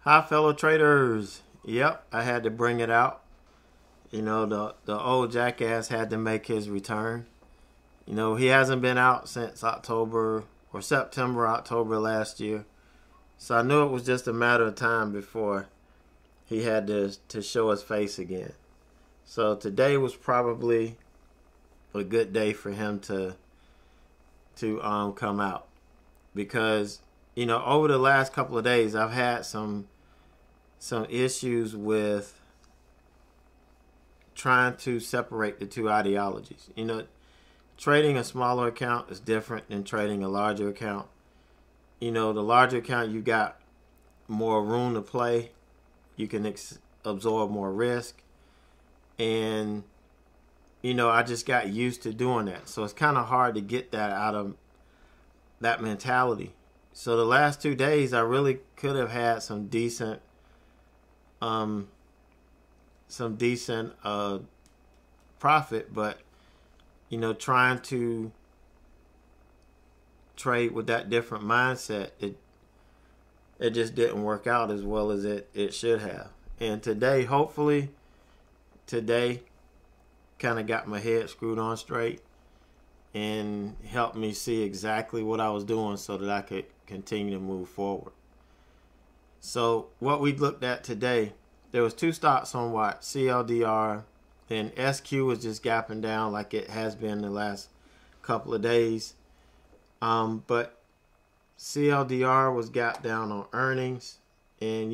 Hi, fellow traders. Yep, I had to bring it out. The old Jackass had to make his return. He hasn't been out since October or September, October last year. So I knew it was just a matter of time before he had to show his face again. So today was probably a good day for him to come out because over the last couple of days I've had some issues with trying to separate the two ideologies. Trading a smaller account is different than trading a larger account. The larger account, you got more room to play. You can absorb more risk. And, I just got used to doing that. So it's kind of hard to get that out of that mentality. So the last 2 days, I really could have had some decent profit, but trying to trade with that different mindset, it just didn't work out as well as it should have. And today, hopefully kind of got my head screwed on straight and helped me see exactly what I was doing so that I could continue to move forward. So what we looked at today, there was two stocks on watch, CLDR, and SQ was just gapping down like it has been the last couple of days. But CLDR was gapped down on earnings, and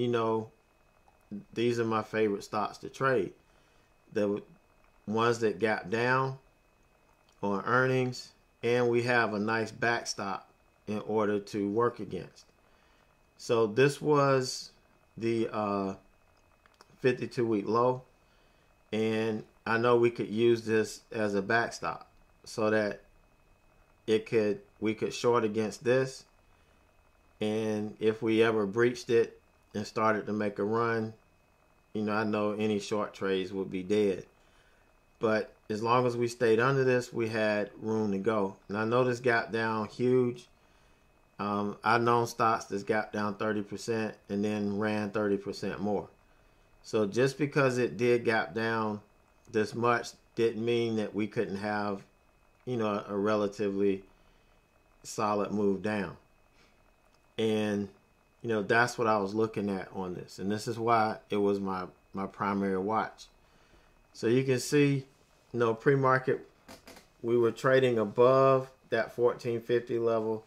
these are my favorite stocks to trade. The ones that gap down on earnings, and we have a nice backstop in order to work against. So this was the 52-week low, and I know we could use this as a backstop so that we could short against this, and if we ever breached it and started to make a run, I know any short trades would be dead. But as long as we stayed under this, we had room to go. And I know this gap down huge. I've known stocks that's gapped down 30% and then ran 30% more. So just because it did gap down this much didn't mean that we couldn't have, a relatively solid move down. And, that's what I was looking at on this. And this is why it was my primary watch. So you can see, pre-market, we were trading above that 1450 level.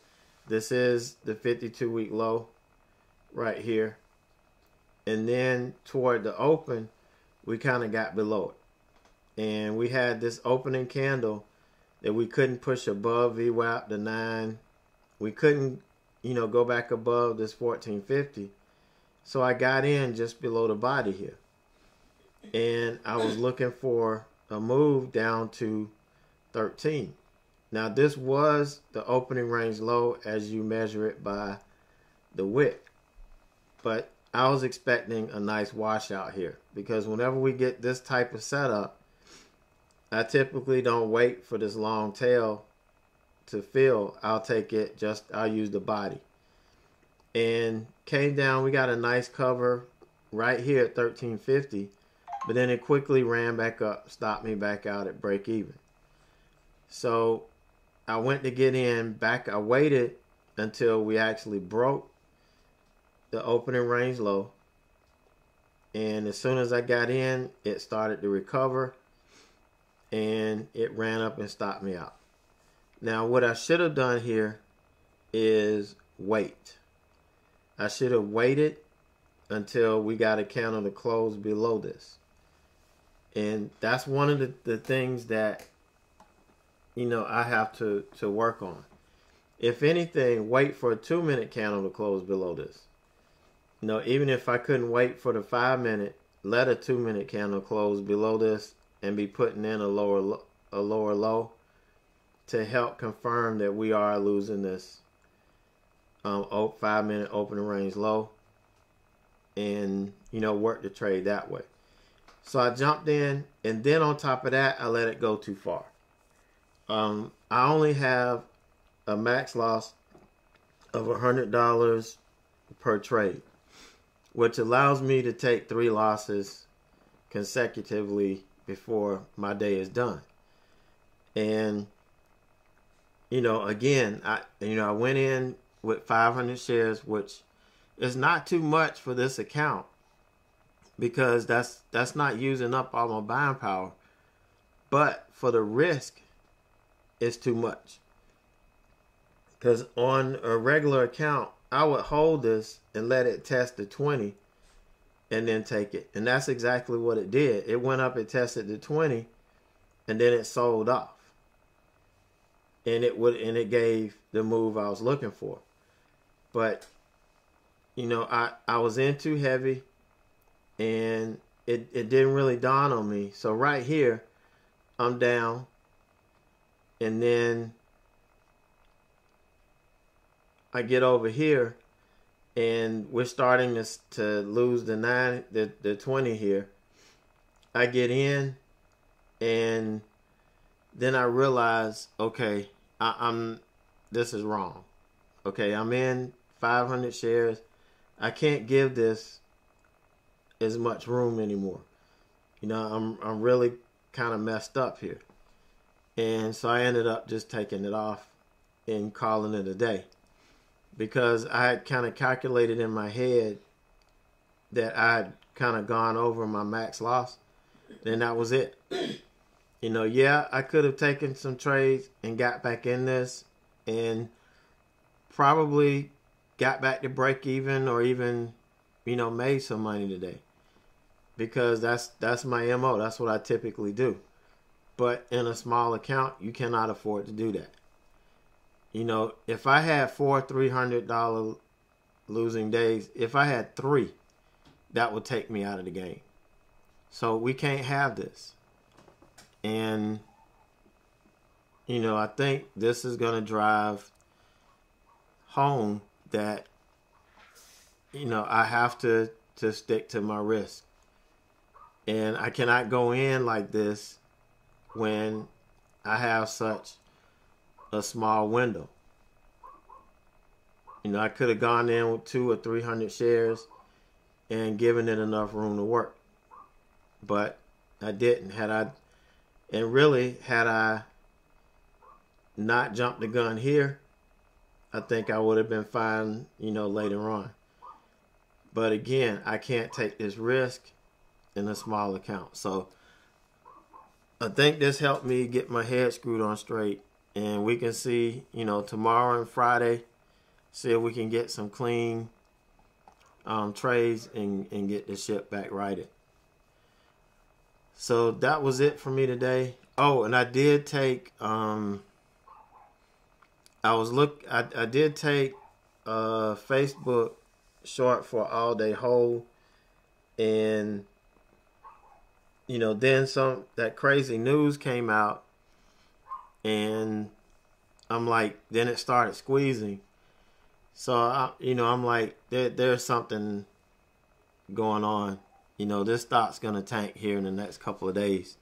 This is the 52-week low right here. And then toward the open, we kind of got below it. And we had this opening candle that we couldn't push above VWAP to 9. We couldn't, go back above this 1450. So I got in just below the body here. And I was looking for a move down to 13. Now this was the opening range low as you measure it by the wick. But I was expecting a nice washout here because whenever we get this type of setup, I typically don't wait for this long tail to fill. I'll use the body. And came down, we got a nice cover right here at 1350, but then it quickly ran back up, stopped me back out at break even. So I went to get in back. I waited until we actually broke the opening range low. And as soon as I got in, it started to recover and it ran up and stopped me out. Now, what I should have done here is wait. I should have waited until we got a candle to close below this. And that's one of the things that, I have to work on. If anything, wait for a 2-minute candle to close below this. Even if I couldn't wait for the 5-minute, let a 2-minute candle close below this and be putting in a lower low to help confirm that we are losing this 5-minute opening range low, and work the trade that way. So I jumped in, and then on top of that, I let it go too far. I only have a max loss of $100 per trade. which allows me to take 3 losses consecutively before my day is done. And again, I went in with 500 shares, which is not too much for this account, because that's not using up all my buying power. But for the risk, it's too much. Because on a regular account, I would hold this and let it test the 20 and then take it. And that's exactly what it did. It went up, it tested the 20, and then it sold off. And it gave the move I was looking for. But I was in too heavy, and it didn't really dawn on me. So right here, I'm down, and then I get over here, and we're starting to lose the 20 here. I get in, and then I realize, okay, this is wrong. Okay, I'm in 500 shares. I can't give this as much room anymore. I'm really kind of messed up here. And so I ended up just taking it off and calling it a day, because I had kind of calculated in my head that I had kind of gone over my max loss. Then that was it. Yeah, I could have taken some trades and got back in this and probably got back to break even, or even, made some money today, because that's my MO. That's what I typically do. But in a small account, you cannot afford to do that. If I had 4 $300 losing days, if I had 3, that would take me out of the game. So we can't have this. And, I think this is going to drive home that, I have to stick to my risk. And I cannot go in like this when I have such a small window. I could have gone in with 200 or 300 shares and given it enough room to work. But I didn't. Had I not jumped the gun here, I think I would have been fine, later on. But again, I can't take this risk in a small account. So I think this helped me get my head screwed on straight. And we can see, tomorrow and Friday, see if we can get some clean trades and get the ship back righted. So that was it for me today. Oh, and I did take I did take Facebook short for all day hold, and then that crazy news came out, and I'm like, then it started squeezing. So I'm like, there's something going on. This stock's gonna tank here in the next couple of days.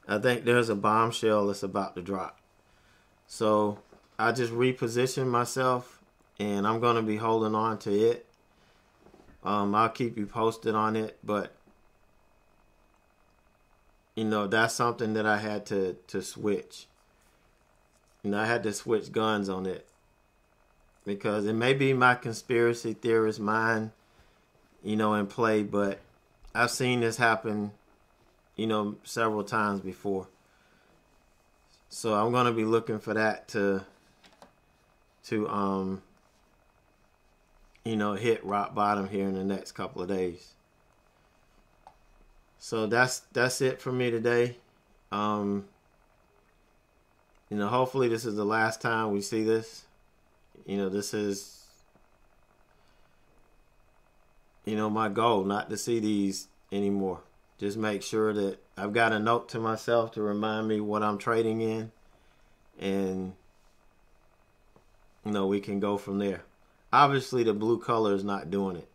I think there's a bombshell that's about to drop. So I just repositioned myself, and I'm gonna be holding on to it. I'll keep you posted on it, but that's something that I had to switch. I had to switch guns on it, because it may be my conspiracy theorist mind, in play, but I've seen this happen, several times before. So I'm going to be looking for that to hit rock bottom here in the next couple of days. So that's it for me today. Hopefully this is the last time we see this. This is, my goal, not to see these anymore. Just make sure that I've got a note to myself to remind me what I'm trading in, and we can go from there. Obviously the blue color is not doing it.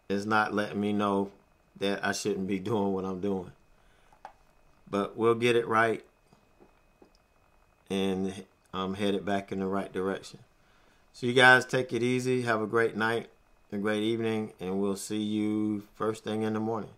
It's not letting me know that I shouldn't be doing what I'm doing. But we'll get it right and headed back in the right direction. So you guys take it easy. Have a great night. a great evening, and we'll see you first thing in the morning.